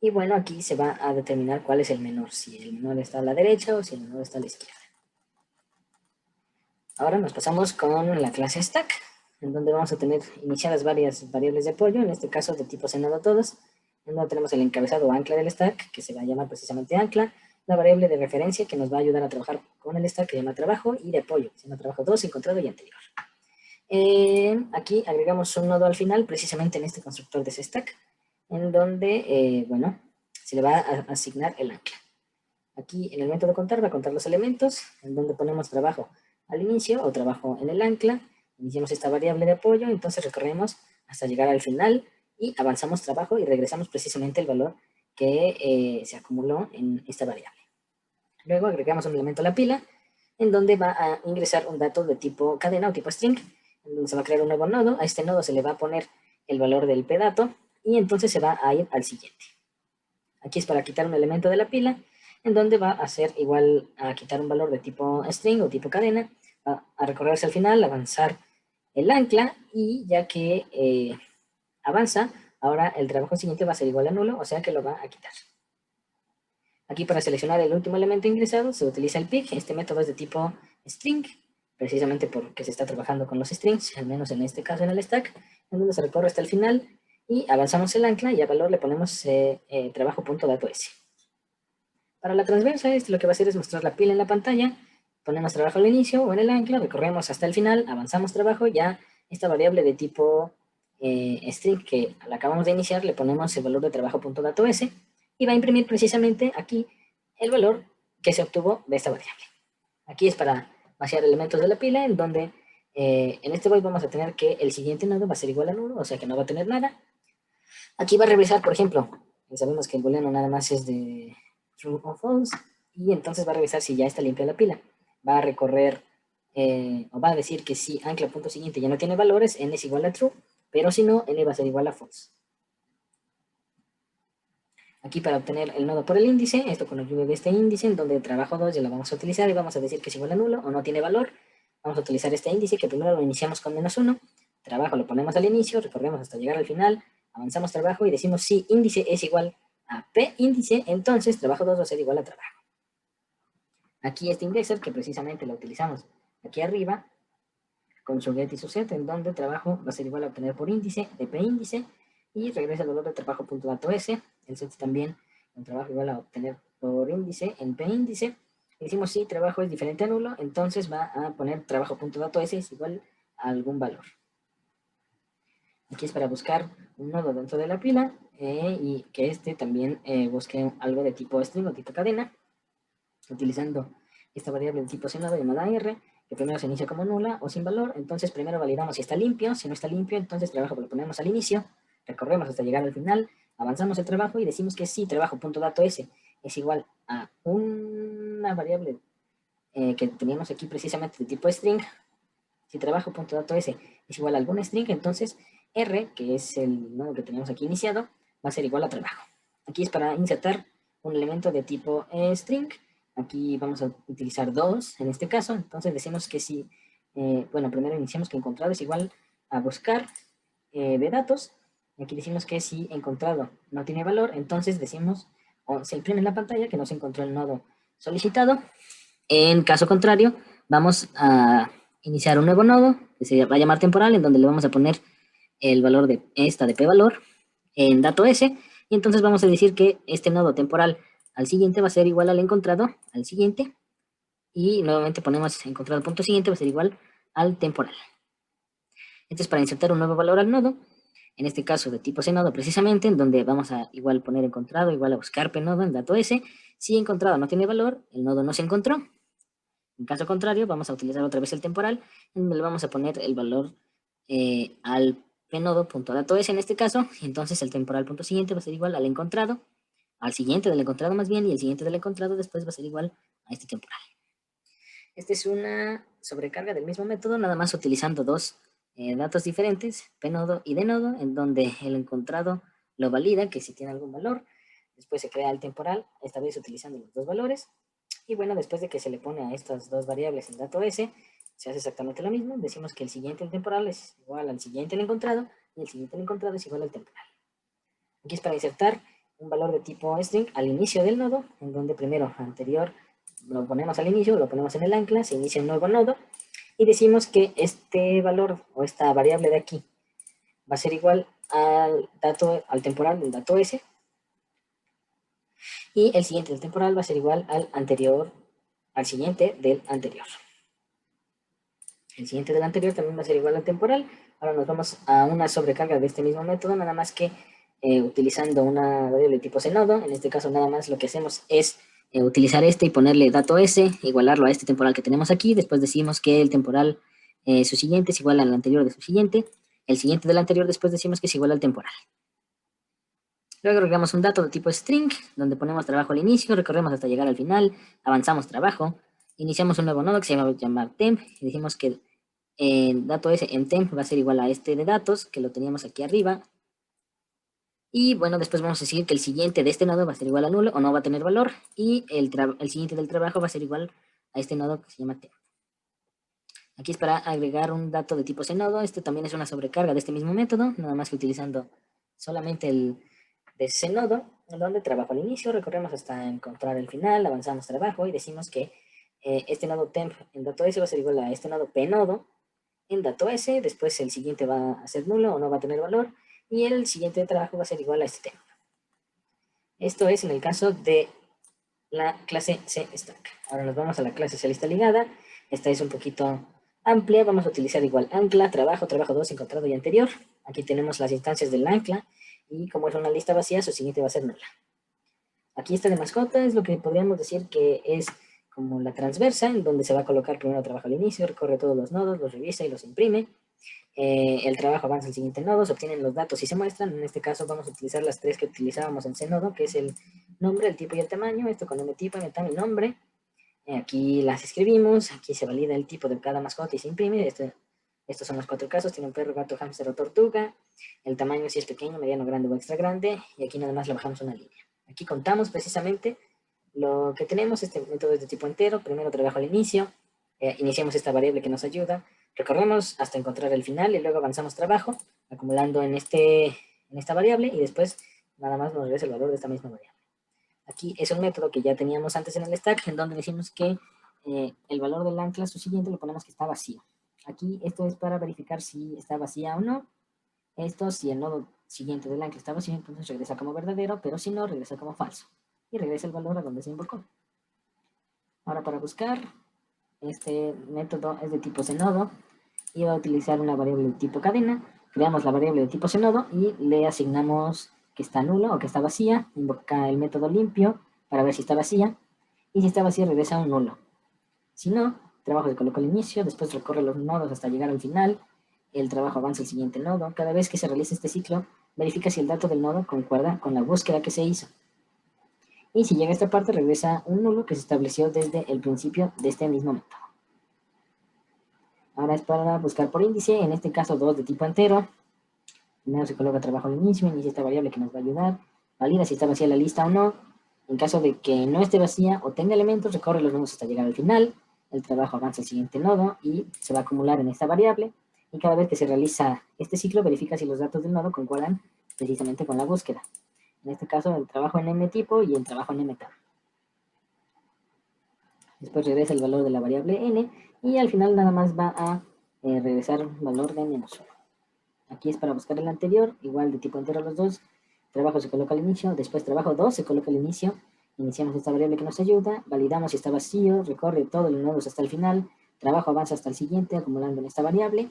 Y bueno, aquí se va a determinar cuál es el menor, si el menor está a la derecha o si el menor está a la izquierda. Ahora nos pasamos con la clase stack, en donde vamos a tener iniciadas varias variables de apoyo, en este caso de tipo senado todos, en donde tenemos el encabezado ancla del stack, que se va a llamar precisamente ancla, la variable de referencia que nos va a ayudar a trabajar con el stack, que se llama trabajo, y de apoyo, que se llama trabajo 2, encontrado y anterior. Aquí agregamos un nodo al final, precisamente en este constructor de ese stack, en donde, bueno, se le va a asignar el ancla. Aquí en el método contar va a contar los elementos, en donde ponemos trabajo al inicio o trabajo en el ancla, iniciamos esta variable de apoyo, entonces recorremos hasta llegar al final y avanzamos trabajo y regresamos precisamente el valor que se acumuló en esta variable. Luego agregamos un elemento a la pila, en donde va a ingresar un dato de tipo cadena o tipo string, en donde se va a crear un nuevo nodo, a este nodo se le va a poner el valor del pdato y entonces se va a ir al siguiente. Aquí es para quitar un elemento de la pila, en donde va a ser igual a quitar un valor de tipo string o tipo cadena, va a recorrerse al final, avanzar el ancla, y ya que avanza, ahora el trabajo siguiente va a ser igual a nulo, o sea que lo va a quitar. Aquí para seleccionar el último elemento ingresado se utiliza el pick, este método es de tipo string, precisamente porque se está trabajando con los strings, al menos en este caso en el stack, en donde se recorre hasta el final, y avanzamos el ancla y al valor le ponemos trabajo.datos. Para la transversa, lo que va a hacer es mostrar la pila en la pantalla, ponemos trabajo al inicio o en el ancla, recorremos hasta el final, avanzamos trabajo, ya esta variable de tipo string que la acabamos de iniciar, le ponemos el valor de trabajo.datos y va a imprimir precisamente aquí el valor que se obtuvo de esta variable. Aquí es para vaciar elementos de la pila, en donde en este void vamos a tener que el siguiente nodo va a ser igual a nulo, o sea que no va a tener nada. Aquí va a revisar, por ejemplo, sabemos que el booleano nada más es de true o false, y entonces va a revisar si ya está limpia la pila. Va a recorrer, o va a decir que si ancla punto siguiente ya no tiene valores, n es igual a true, pero si no, n va a ser igual a false. Aquí para obtener el nodo por el índice, esto con ayuda de este índice, en donde trabajo 2 ya lo vamos a utilizar y vamos a decir que es igual a nulo o no tiene valor. Vamos a utilizar este índice que primero lo iniciamos con -1, trabajo lo ponemos al inicio, recorremos hasta llegar al final, avanzamos trabajo y decimos si índice es igual a p índice, entonces trabajo 2 va a ser igual a trabajo. Aquí este indexer que precisamente lo utilizamos aquí arriba con su get y su set, en donde trabajo va a ser igual a obtener por índice de p índice y regresa el valor de trabajo.datos, el set también un trabajo igual a obtener por índice en p índice. Y decimos si trabajo es diferente a nulo, entonces va a poner trabajo.datos es igual a algún valor. Aquí es para buscar un nodo dentro de la pila y que este también busque algo de tipo string o tipo cadena, utilizando esta variable de tipo senado llamada r, que primero se inicia como nula o sin valor. Entonces primero validamos si está limpio, si no está limpio, entonces trabajo lo ponemos al inicio, recorremos hasta llegar al final, avanzamos el trabajo y decimos que si trabajo.datos es igual a una variable que teníamos aquí precisamente de tipo string. Si trabajo.datos es igual a algún string, entonces r, que es el nodo que teníamos aquí iniciado, va a ser igual a trabajo. Aquí es para insertar un elemento de tipo string. Aquí vamos a utilizar 2 en este caso, entonces decimos que si, bueno, primero iniciamos que encontrado es igual a buscar de datos. Aquí decimos que si encontrado no tiene valor, entonces decimos, o se imprime en la pantalla que no se encontró el nodo solicitado. En caso contrario, vamos a iniciar un nuevo nodo que se va a llamar temporal, en donde le vamos a poner el valor de esta de p valor en dato s, y entonces vamos a decir que este nodo temporal al siguiente va a ser igual al encontrado al siguiente, y nuevamente ponemos encontrado punto siguiente va a ser igual al temporal. Entonces para insertar un nuevo valor al nodo, en este caso de tipo cnodo precisamente, en donde vamos a igual poner encontrado igual a buscar pnodo en dato s, si encontrado no tiene valor, el nodo no se encontró. En caso contrario, vamos a utilizar otra vez el temporal, en donde le vamos a poner el valor al pnodo.datos en este caso, y entonces el temporal punto siguiente va a ser igual al encontrado, al siguiente del encontrado más bien, y el siguiente del encontrado después va a ser igual a este temporal. Esta es una sobrecarga del mismo método, nada más utilizando dos datos diferentes, pnodo y dnodo, en donde el encontrado lo valida, que si tiene algún valor, después se crea el temporal, esta vez utilizando los dos valores, y bueno, después de que se le pone a estas dos variables el dato s, se hace exactamente lo mismo, decimos que el siguiente el temporal es igual al siguiente el encontrado, y el siguiente el encontrado es igual al temporal. Aquí es para insertar un valor de tipo string al inicio del nodo, en donde primero anterior lo ponemos al inicio, lo ponemos en el ancla, se inicia un nuevo nodo, y decimos que este valor o esta variable de aquí va a ser igual al temporal del dato S, y el siguiente del temporal va a ser igual al anterior, al siguiente del anterior. El siguiente del anterior también va a ser igual al temporal. Ahora nos vamos a una sobrecarga de este mismo método, nada más que utilizando una variable de tipo cnodo. En este caso nada más lo que hacemos es utilizar este y ponerle dato S, igualarlo a este temporal que tenemos aquí. Después decimos que el temporal su siguiente es igual al anterior de su siguiente. El siguiente del anterior después decimos que es igual al temporal. Luego agregamos un dato de tipo string, donde ponemos trabajo al inicio, recorremos hasta llegar al final, avanzamos trabajo, iniciamos un nuevo nodo que se llama llamar temp, y decimos que dato S en temp va a ser igual a este de datos, que lo teníamos aquí arriba. Y bueno, después vamos a decir que el siguiente de este nodo va a ser igual a nulo o no va a tener valor, y el siguiente del trabajo va a ser igual a este nodo que se llama temp. Aquí es para agregar un dato de tipo cnodo. Este también es una sobrecarga de este mismo método, nada más que utilizando solamente el de cnodo, donde trabajo al inicio, recorremos hasta encontrar el final, avanzamos trabajo y decimos que este nodo temp en dato S va a ser igual a este nodo pnodo en dato S, después el siguiente va a ser nulo o no va a tener valor, y el siguiente de trabajo va a ser igual a este temp. Esto es en el caso de la clase CStack. Ahora nos vamos a la clase C lista ligada. Esta es un poquito amplia. Vamos a utilizar igual ancla, trabajo 2, encontrado y anterior. Aquí tenemos las instancias del ancla y como es una lista vacía, su siguiente va a ser nula. Aquí está de mascota, es lo que podríamos decir que es como la transversa, en donde se va a colocar primero trabajo al inicio, recorre todos los nodos, los revisa y los imprime. El trabajo avanza al siguiente nodo, se obtienen los datos y se muestran. En este caso vamos a utilizar las tres que utilizábamos en cnodo, que es el nombre, el tipo y el tamaño. Esto con mType, mtam y nombre. Aquí las escribimos, aquí se valida el tipo de cada mascota y se imprime. Estos son los 4 casos, tiene un perro, gato, hámster o tortuga. El tamaño si es pequeño, mediano, grande o extra grande. Y aquí nada más le bajamos una línea. Aquí contamos precisamente lo que tenemos. Este método es de tipo entero. Primero trabajo al inicio. Iniciamos esta variable que nos ayuda. Recorremos hasta encontrar el final y luego avanzamos trabajo, acumulando en esta variable y después nada más nos regresa el valor de esta misma variable. Aquí es un método que ya teníamos antes en el stack, en donde decimos que el valor del ancla subsiguiente lo ponemos que está vacío. Aquí esto es para verificar si está vacía o no. Esto, si el nodo siguiente del ancla está vacío, entonces regresa como verdadero, pero si no, regresa como falso. Y regresa el valor a donde se invocó. Ahora para buscar, este método es de tipo cnodo y va a utilizar una variable de tipo cadena. Creamos la variable de tipo cnodo y le asignamos que está nulo o que está vacía. Invoca el método limpio para ver si está vacía. Y si está vacía, regresa un nulo. Si no, trabajo se coloca al inicio, después recorre los nodos hasta llegar al final. El trabajo avanza al siguiente nodo. Cada vez que se realice este ciclo, verifica si el dato del nodo concuerda con la búsqueda que se hizo. Y si llega a esta parte, regresa un nulo que se estableció desde el principio de este mismo método. Ahora es para buscar por índice, en este caso 2 de tipo entero. Primero se coloca trabajo al inicio, inicia esta variable que nos va a ayudar. Valida si está vacía la lista o no. En caso de que no esté vacía o tenga elementos, recorre los nodos hasta llegar al final. El trabajo avanza al siguiente nodo y se va a acumular en esta variable. Y cada vez que se realiza este ciclo, verifica si los datos del nodo concuerdan precisamente con la búsqueda. En este caso, el trabajo en mType y el trabajo en mtam. Después regresa el valor de la variable n y al final nada más va a regresar un valor de -1. Aquí es para buscar el anterior, igual de tipo entero los dos. Trabajo se coloca al inicio, después trabajo 2 se coloca al inicio. Iniciamos esta variable que nos ayuda, validamos si está vacío, recorre todos los nodos hasta el final. Trabajo avanza hasta el siguiente, acumulando en esta variable.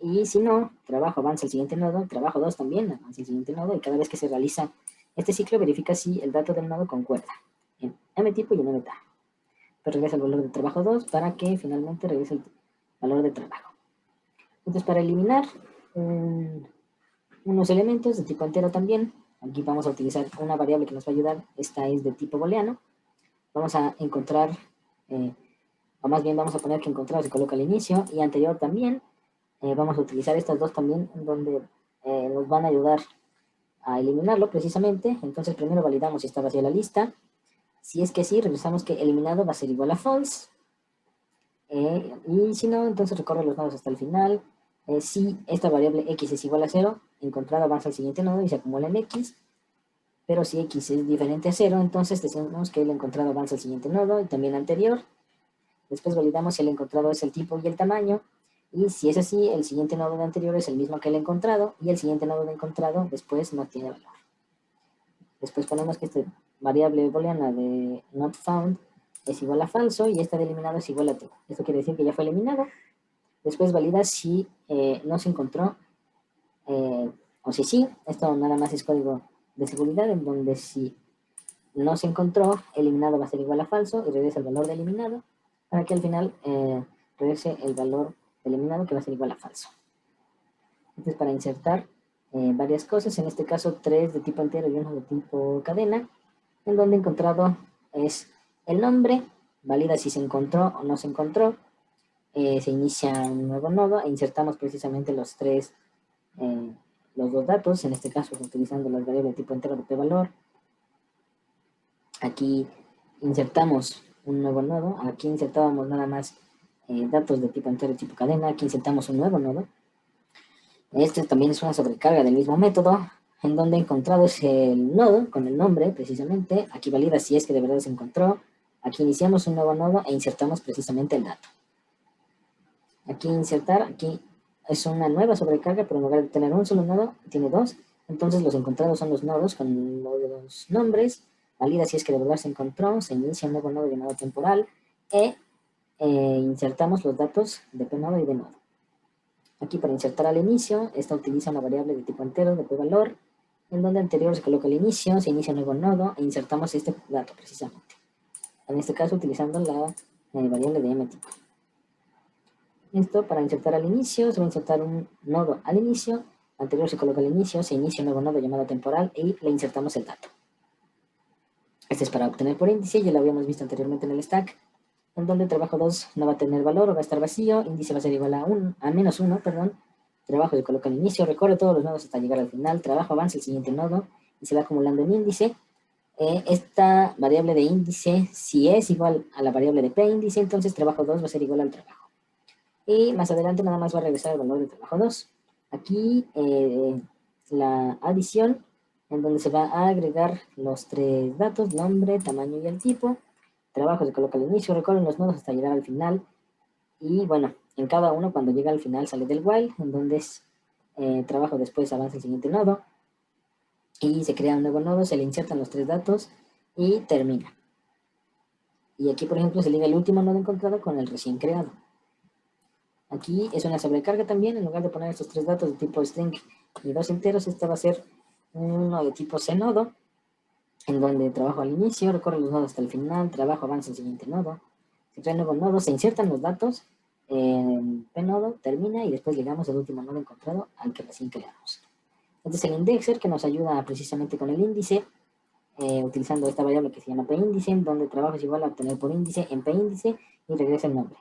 Y si no, trabajo avanza al siguiente nodo, trabajo 2 también avanza al siguiente nodo. Y cada vez que se realiza este ciclo, verifica si el dato del nodo concuerda en mType y en mtam. Pues regresa el valor de trabajo 2 para que finalmente regrese el valor de trabajo. Entonces, para eliminar unos elementos de tipo entero también, aquí vamos a utilizar una variable que nos va a ayudar. Esta es de tipo booleano. Vamos a encontrar, o más bien vamos a poner que encontrar se coloca al inicio y anterior también. Vamos a utilizar estas dos también, donde nos van a ayudar a eliminarlo precisamente. Entonces, primero validamos si está vacía la lista. Si es que sí, revisamos que eliminado va a ser igual a false. Y si no, entonces recorre los nodos hasta el final. Si esta variable x es igual a 0, encontrado avanza al siguiente nodo y se acumula en x. Pero si x es diferente a 0, entonces decimos que el encontrado avanza al siguiente nodo y también al anterior. Después validamos si el encontrado es el tipo y el tamaño. Y si es así, el siguiente nodo de anterior es el mismo que el encontrado y el siguiente nodo de encontrado después no tiene valor. Después ponemos que esta variable booleana de not found es igual a falso y esta de eliminado es igual a true. Esto quiere decir que ya fue eliminado. Después valida si no se encontró o si sí. Esto nada más es código de seguridad en donde si no se encontró, eliminado va a ser igual a falso y regresa el valor de eliminado para que al final regrese el valor de eliminado que va a ser igual a falso. Entonces para insertar varias cosas, en este caso 3 de tipo entero y 1 de tipo cadena, en donde encontrado es el nombre, valida si se encontró o no se encontró, se inicia un nuevo nodo e insertamos precisamente los dos datos, en este caso utilizando las variables de tipo entero de p-valor. Aquí insertamos un nuevo nodo, aquí insertábamos nada más datos de tipo entero y tipo cadena, aquí insertamos un nuevo nodo. Este también es una sobrecarga del mismo método, en donde encontrado es el nodo con el nombre precisamente. Aquí valida si es que de verdad se encontró. Aquí iniciamos un nuevo nodo e insertamos precisamente el dato. Aquí insertar, aquí es una nueva sobrecarga, pero en lugar de tener un solo nodo, tiene dos. Entonces los encontrados son los nodos con los nombres. Valida si es que de verdad se encontró, se inicia un nuevo nodo llamado temporal e insertamos los datos de p-nodo y de nodo. Aquí para insertar al inicio, esta utiliza una variable de tipo entero de p-valor, en donde anterior se coloca el inicio, se inicia un nuevo nodo e insertamos este dato precisamente. En este caso utilizando la variable de m-tipo. Esto para insertar al inicio, se va a insertar un nodo al inicio, anterior se coloca el inicio, se inicia un nuevo nodo llamado temporal y le insertamos el dato. Este es para obtener por índice, ya lo habíamos visto anteriormente en el stack, en donde trabajo 2 no va a tener valor o va a estar vacío, índice va a ser igual a menos 1, perdón. Trabajo se coloca al inicio, recorre todos los nodos hasta llegar al final, trabajo avanza el siguiente nodo y se va acumulando en índice. Esta variable de índice, si es igual a la variable de p-índice, entonces trabajo 2 va a ser igual al trabajo. Y más adelante nada más va a regresar el valor de trabajo 2. Aquí la adición, en donde se va a agregar los tres datos, nombre, tamaño y el tipo. Trabajo se coloca al inicio, recorren los nodos hasta llegar al final. Y bueno, en cada uno cuando llega al final sale del while, en donde trabajo después avanza el siguiente nodo. Y se crea un nuevo nodo, se le insertan los tres datos y termina. Y aquí, por ejemplo, se liga el último nodo encontrado con el recién creado. Aquí es una sobrecarga también, en lugar de poner estos tres datos de tipo string y dos enteros, esta va a ser uno de tipo cnodo, en donde trabajo al inicio, recorre los nodos hasta el final, trabajo, avanza el siguiente nodo, se crea un nuevo nodo, se insertan los datos en pnodo, termina y después ligamos el último nodo encontrado al que recién creamos. Este es el indexer que nos ayuda precisamente con el índice, utilizando esta variable que se llama píndice, donde trabajo es igual a obtener por índice en píndice y regresa el nombre.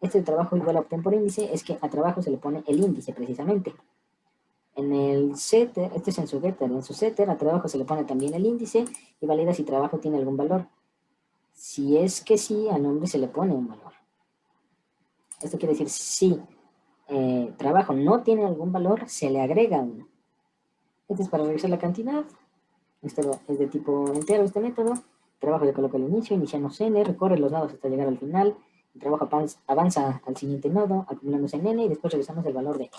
Este trabajo igual a obtener por índice es que a trabajo se le pone el índice precisamente. En el setter, este es en su getter, en su setter a trabajo se le pone también el índice y valida si trabajo tiene algún valor. Si es que sí, a nombre se le pone un valor. Esto quiere decir si trabajo no tiene algún valor, se le agrega uno. Este es para revisar la cantidad. Esto es de tipo entero este método. Trabajo se coloca al inicio, iniciamos n, recorre los nodos hasta llegar al final. El trabajo avanza al siguiente nodo, acumulándose en n y después regresamos el valor de n.